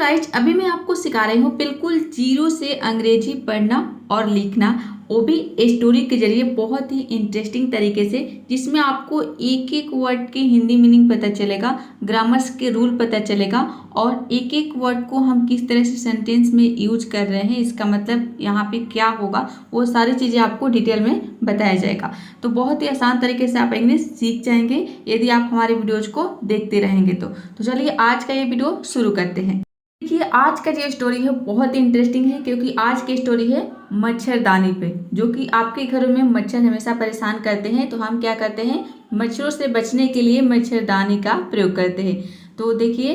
Guys अभी मैं आपको सिखा रही हूँ बिल्कुल जीरो से अंग्रेजी पढ़ना और लिखना, वो भी स्टोरी के जरिए बहुत ही इंटरेस्टिंग तरीके से, जिसमें आपको एक एक वर्ड के हिंदी मीनिंग पता चलेगा, ग्रामर्स के रूल पता चलेगा और एक एक वर्ड को हम किस तरह से सेंटेंस में यूज कर रहे हैं, इसका मतलब यहाँ पे क्या होगा, वो सारी चीज़ें आपको डिटेल में बताया जाएगा। तो बहुत ही आसान तरीके से आप इंग्लिश सीख जाएंगे यदि आप हमारे वीडियोज को देखते रहेंगे। तो चलिए आज का ये वीडियो शुरू करते हैं। देखिए आज का जो स्टोरी है बहुत इंटरेस्टिंग है, क्योंकि आज की स्टोरी है मच्छरदानी पे। जो कि आपके घरों में मच्छर हमेशा परेशान करते हैं, तो हम क्या करते हैं, मच्छरों से बचने के लिए मच्छरदानी का प्रयोग करते हैं। तो देखिए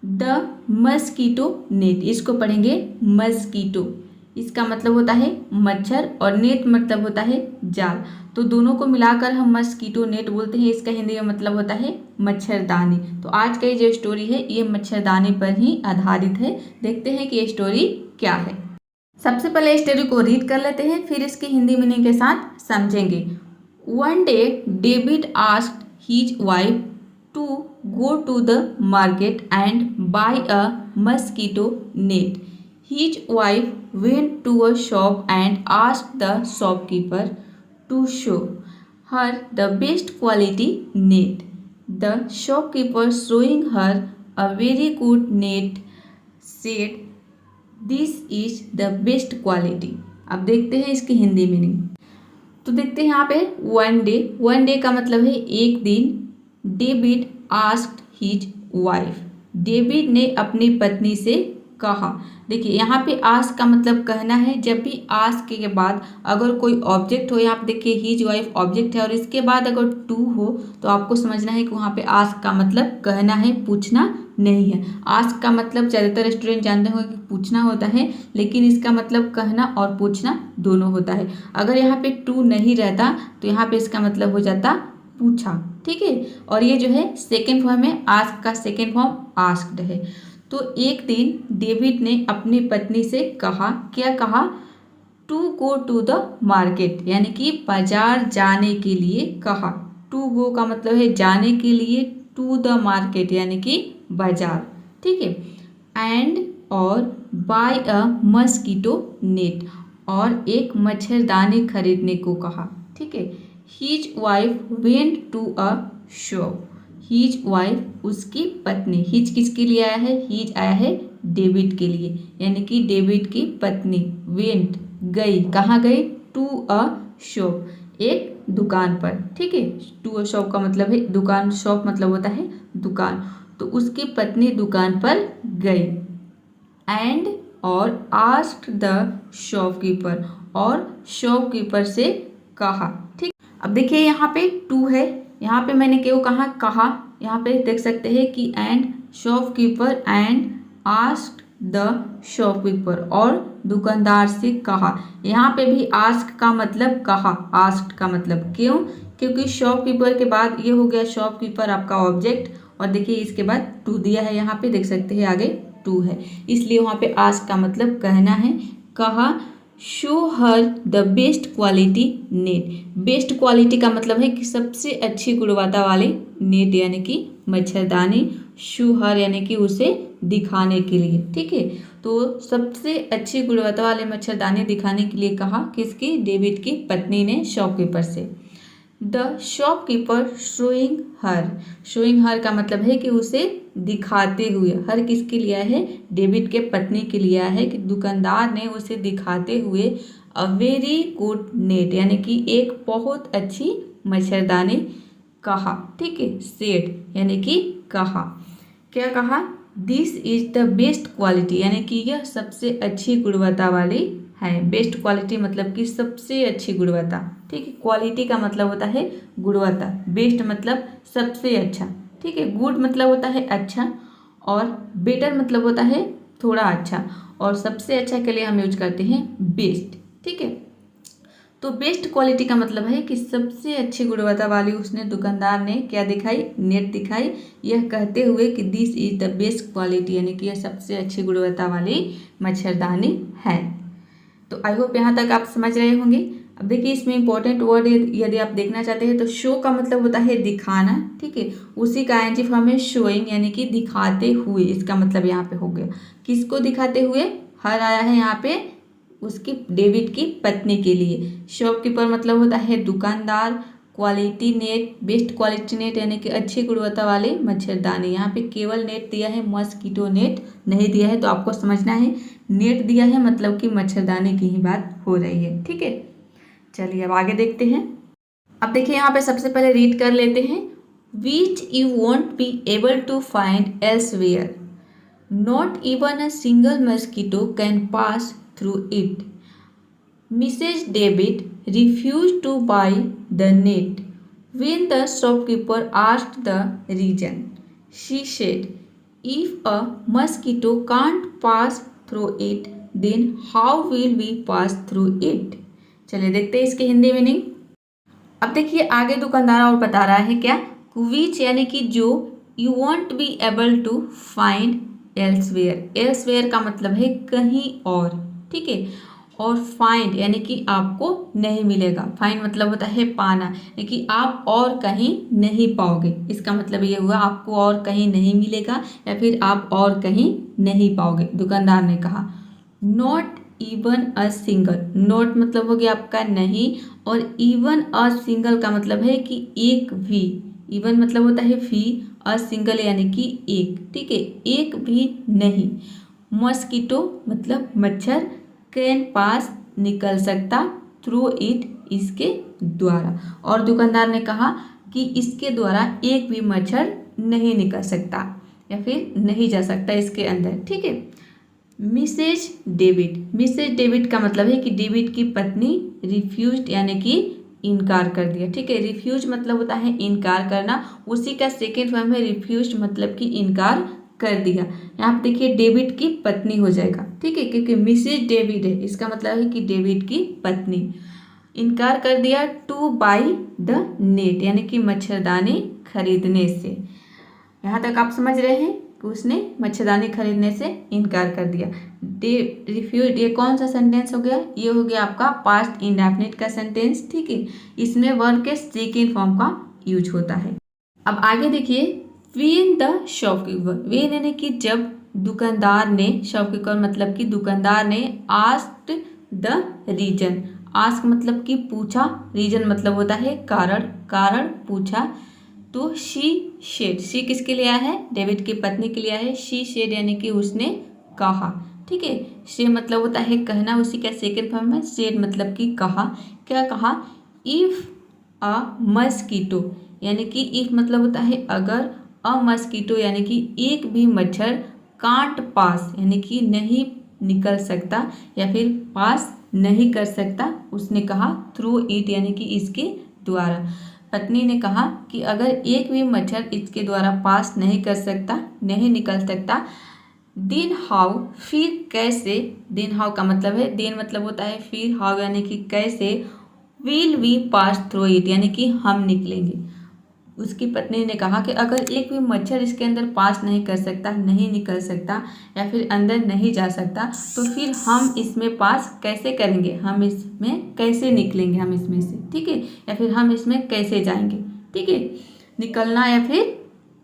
द मस्कीटो नेट, इसको पढ़ेंगे मस्कीटो, इसका मतलब होता है मच्छर और नेट मतलब होता है जाल। तो दोनों को मिलाकर हम मस्कीटो नेट बोलते हैं, इसका हिंदी में मतलब होता है मच्छरदानी। तो आज का ये जो स्टोरी है ये मच्छरदानी पर ही आधारित है। देखते हैं कि ये स्टोरी क्या है। सबसे पहले स्टोरी को रीड कर लेते हैं, फिर इसकी हिंदी मीनिंग के साथ समझेंगे। One day David asked his wife to go to the market and buy a mosquito net. His wife went to a shop and asked the shopkeeper to show her the best quality net. The shopkeeper, showing her a very good net, said, "This is the best quality." अब देखते हैं इसकी Hindi meaning. तो देखते हैं यहाँ पे one day का मतलब है एक दिन। David asked his wife, David ने अपनी पत्नी से कहा। देखिए यहाँ पे आस्क का मतलब कहना है। जब भी आस्क के बाद अगर कोई ऑब्जेक्ट हो, यहाँ पे देखिए हिज वाइफ ऑब्जेक्ट है और इसके बाद अगर टू हो तो आपको समझना है कि वहाँ पे आस्क का मतलब कहना है, पूछना नहीं है। आस्क का मतलब ज़्यादातर स्टूडेंट जानते होंगे कि पूछना होता है, लेकिन इसका मतलब कहना और पूछना दोनों होता है। अगर यहाँ पे टू नहीं रहता तो यहाँ पे इसका मतलब हो जाता पूछा, ठीक है। और ये जो है सेकेंड फॉर्म है, आस्क का सेकेंड फॉर्म आस्क्ड है। तो एक दिन डेविड ने अपनी पत्नी से कहा, क्या कहा, to go to the market, यानी कि बाजार जाने के लिए कहा। टू गो का मतलब है जाने के लिए, टू द मार्केट यानी कि बाजार, ठीक है। एंड और बाय अ मस्कीटो नेट, और एक मच्छरदानी खरीदने को कहा, ठीक है। His wife went to a shop, his wife उसकी पत्नी, हिज किसके लिए आया है, हिज आया है डेविड के लिए, यानी कि डेविड की पत्नी। वेंट गई, कहाँ गई, टू अ शॉप एक दुकान पर, ठीक है। टू अ शॉप का मतलब है दुकान, शॉप मतलब होता है दुकान। तो उसकी पत्नी दुकान पर गई। एंड और आस्क्ड द शॉपकीपर, और शॉपकीपर से कहा, ठीक। अब देखिए यहाँ पे टू है, यहाँ पे मैंने क्यों कहा, यहाँ पे देख सकते हैं कि and shopkeeper and asked the shopkeeper, और दुकानदार से कहा। यहाँ पे भी आस्क का मतलब कहा, आस्क्ड का मतलब क्यों, क्योंकि शॉपकीपर के बाद ये हो गया शॉपकीपर आपका ऑब्जेक्ट, और देखिए इसके बाद टू दिया है, यहाँ पे देख सकते हैं आगे टू है, इसलिए वहाँ पे आस्क का मतलब कहना है, कहा। Show her the best quality net, best quality का मतलब है कि सबसे अच्छी गुणवत्ता वाली नेट यानी कि मच्छरदानी। शो हर यानी कि उसे दिखाने के लिए, ठीक है। तो सबसे अच्छी गुणवत्ता वाले मच्छरदानी दिखाने के लिए कहा, किसकी, डेविड की पत्नी ने शॉपकीपर से। The shopkeeper showing her, showing हर का मतलब है कि उसे दिखाते हुए, हर किसके लिए है, डेविड के पत्नी के लिए है, कि दुकानदार ने उसे दिखाते हुए अ वेरी गुड नेट यानी कि एक बहुत अच्छी मच्छरदानी कहा, ठीक है। सेड यानी कि कहा, क्या कहा, this is the best quality यानी कि यह सबसे अच्छी गुणवत्ता वाली है। बेस्ट क्वालिटी मतलब कि सबसे अच्छी गुणवत्ता, ठीक है। क्वालिटी का मतलब होता है गुणवत्ता, बेस्ट मतलब सबसे अच्छा, ठीक है। गुड मतलब होता है अच्छा, और बेटर मतलब होता है थोड़ा अच्छा, और सबसे अच्छा के लिए हम यूज करते हैं बेस्ट, ठीक है। तो बेस्ट क्वालिटी का मतलब है कि सबसे अच्छी गुणवत्ता वाली उसने, दुकानदार ने क्या दिखाई, नेट दिखाई, यह कहते हुए कि this is the best quality यानी कि यह सबसे अच्छी गुणवत्ता वाली मच्छरदानी है। तो आई होप यहाँ तक आप समझ रहे होंगे। अब देखिए इसमें इंपॉर्टेंट वर्ड यदि आप देखना चाहते हैं तो शो का मतलब होता है दिखाना, ठीक है। उसी का आईएनजी फॉर्म है शोइंग, यानी कि दिखाते हुए, इसका मतलब यहाँ पे हो गया। किसको दिखाते हुए? हर आया है यहाँ पे उसकी डेविड की पत्नी के लिए। शॉपकीपर मतलब होता है दुकानदार। Quality net, best quality net यानी कि अच्छी गुणवत्ता वाले मच्छरदानी। यहाँ पे केवल नेट दिया है, मस्कीटो नेट नहीं दिया है, तो आपको समझना है नेट दिया है मतलब कि मच्छरदानी की ही बात हो रही है, ठीक है। चलिए अब आगे देखते हैं। अब देखिए यहाँ पे सबसे पहले रीड कर लेते हैं। Which you won't be able to find elsewhere, not even a single mosquito can pass through it. Mrs David refused to buy the net when the shopkeeper asked the reason. She said, if a mosquito can't pass through it, then how will we pass through it? चलिए देखते हैं इसकी Hindi meaning. अब देखिए आगे दुकानदार और बता रहा है क्या, विच यानी कि जो, you won't be able to find elsewhere. Elsewhere का मतलब है कहीं और, ठीक है। और फाइंड यानी कि आपको नहीं मिलेगा। फाइंड मतलब होता है पाना, यानी कि आप और कहीं नहीं पाओगे। इसका मतलब ये हुआ आपको और कहीं नहीं मिलेगा या फिर आप और कहीं नहीं पाओगे। दुकानदार ने कहा not even a single, not मतलब हो गया आपका नहीं, और इवन अ सिंगल का मतलब है कि एक भी। इवन मतलब होता है फी, अ सिंगल यानी कि एक, ठीक है, एक भी नहीं। मस्कीटो मतलब मच्छर, कैन पास निकल सकता, थ्रू इट इसके द्वारा। और दुकानदार ने कहा कि इसके द्वारा एक भी मच्छर नहीं निकल सकता या फिर नहीं जा सकता इसके अंदर, ठीक है। मिसेज डेविड, मिसेज डेविड का मतलब है कि डेविड की पत्नी रिफ्यूज्ड यानी कि इनकार कर दिया, ठीक है। रिफ्यूज मतलब होता है इनकार करना, उसी का सेकेंड फॉर्म है रिफ्यूज्ड मतलब कि इनकार कर दिया। यहाँ पे देखिए डेविड की पत्नी हो जाएगा, ठीक है, क्योंकि मिसेज डेविड है, इसका मतलब है कि डेविड की पत्नी इनकार कर दिया टू बाई द नेट यानी कि मच्छरदानी खरीदने से। यहाँ तक आप समझ रहे हैं कि उसने मच्छरदानी खरीदने से इनकार कर दिया। रिफ्यूज, ये कौन सा सेंटेंस हो गया? ये हो गया आपका पास्ट इंडेफिनिट का सेंटेंस, ठीक है। इसमें वर्ब के सेकेंड फॉर्म का यूज होता है। अब आगे देखिए, व्हेन द शॉपकीपर, व्हेन यानी कि जब दुकानदार ने, शॉपकीपर मतलब कि दुकानदार ने आस्क्ड द रीजन, आस्क मतलब कि पूछा, रीजन मतलब होता है कारण, कारण पूछा, तो शी शेड, शी किसके लिए आया है? डेविड की पत्नी के लिए आया है। शी शेड यानी कि उसने कहा, ठीक है। शे मतलब होता है कहना, उसी का सेकेंड फॉर्म है शेड मतलब कि कहा। क्या कहा? इफ अ मस्कीटो यानी कि इफ मतलब होता है अगर, अ मस्कीटो यानी कि एक भी मच्छर, कांट पास यानी कि नहीं निकल सकता या फिर पास नहीं कर सकता, उसने कहा थ्रू इट यानी कि इसके द्वारा। पत्नी ने कहा कि अगर एक भी मच्छर इसके द्वारा पास नहीं कर सकता, नहीं निकल सकता, देन हाउ फिर कैसे, देन हाउ का मतलब है, देन मतलब होता है फिर, हाउ यानी कि कैसे, will we pass through it यानी कि हम निकलेंगे। उसकी पत्नी ने कहा कि अगर एक भी मच्छर इसके अंदर पास नहीं कर सकता, नहीं निकल सकता या फिर अंदर नहीं जा सकता, तो फिर हम इसमें पास कैसे करेंगे, हम इसमें कैसे निकलेंगे, हम इसमें से, ठीक है, या फिर हम इसमें कैसे जाएंगे, ठीक है, निकलना या फिर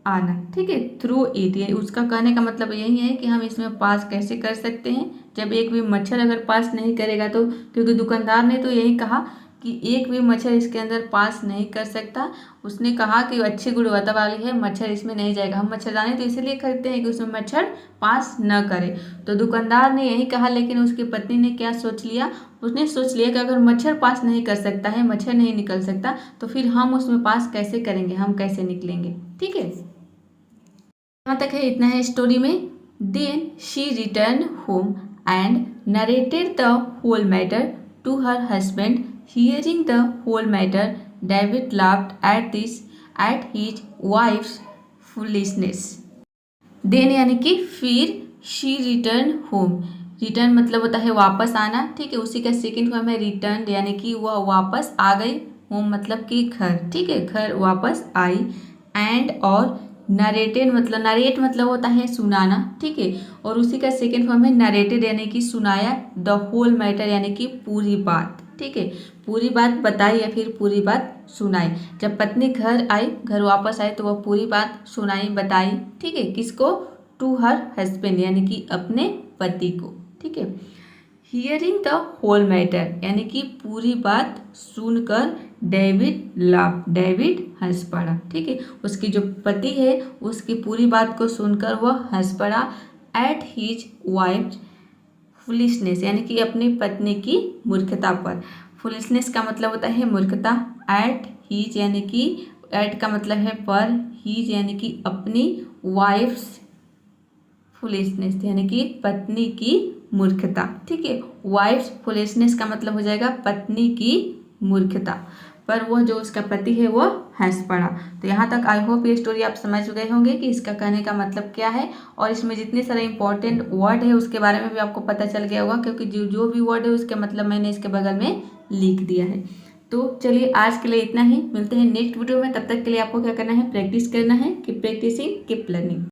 आना, ठीक है, थ्रू इट। ये उसका कहने का मतलब यही है कि हम इसमें पास कैसे कर सकते हैं जब एक भी मच्छर अगर पास नहीं करेगा तो, क्योंकि दुकानदार ने तो यही कहा कि एक भी मच्छर इसके अंदर पास नहीं कर सकता। उसने कहा कि अच्छी गुणवत्ता वाली है, मच्छर इसमें नहीं जाएगा। हम मच्छरदानी तो इसलिए खरीदते हैं कि उसमें मच्छर पास न करे। तो दुकानदार ने यही कहा, लेकिन उसकी पत्नी ने क्या सोच लिया, उसने सोच लिया कि अगर मच्छर पास नहीं कर सकता है, मच्छर नहीं निकल सकता, तो फिर हम उसमें पास कैसे करेंगे, हम कैसे निकलेंगे, ठीक है। यहाँ तक है, इतना है स्टोरी में। Then she return home and narrated the whole matter to her husband. Hearing the whole matter, David laughed at his wife's foolishness. Then यानी कि फिर she returned home. रिटर्न मतलब होता है वापस आना, ठीक है, उसी का सेकेंड फॉर्म है रिटर्न यानी कि वह वापस आ गई। होम मतलब कि घर, ठीक है, घर वापस आई। एंड और नरेटेड मतलब, नरेट मतलब होता है सुनाना, ठीक है, और उसी का सेकेंड फॉर्म है नरेटेड यानी कि सुनाया। द होल मैटर यानी कि पूरी बात, ठीक है, पूरी बात बताई या फिर पूरी बात सुनाई। जब पत्नी घर वापस आई तो वह पूरी बात सुनाई, बताई, ठीक है, किसको? टू हर हस्बैंड यानी कि अपने पति को, ठीक है। हियरिंग द होल मैटर यानी कि पूरी बात सुनकर डेविड हंस पड़ा, ठीक है। उसकी जो पति है उसकी पूरी बात को सुनकर वह हंस पड़ा। एट हीज वाइफ फुलिशनेस यानी कि अपनी पत्नी की मूर्खता पर। फुलिशनेस का मतलब होता है मूर्खता। एट हीज यानी कि एट का मतलब है पर, हीज यानी कि अपनी, वाइफ्स फुलिशनेस यानी कि पत्नी की मूर्खता, ठीक है। वाइफ्स फुलिशनेस का मतलब हो जाएगा पत्नी की मूर्खता पर वह जो उसका पति है वह हंस पड़ा। तो यहाँ तक आई होप ये स्टोरी आप समझ गए होंगे कि इसका कहने का मतलब क्या है, और इसमें जितने सारे इंपॉर्टेंट वर्ड है उसके बारे में भी आपको पता चल गया होगा, क्योंकि जो भी वर्ड है उसके मतलब मैंने इसके बगल में लिख दिया है। तो चलिए आज के लिए इतना ही, मिलते हैं नेक्स्ट वीडियो में। तब तक के लिए आपको क्या करना है? प्रैक्टिस करना है। Keep practising, keep learning.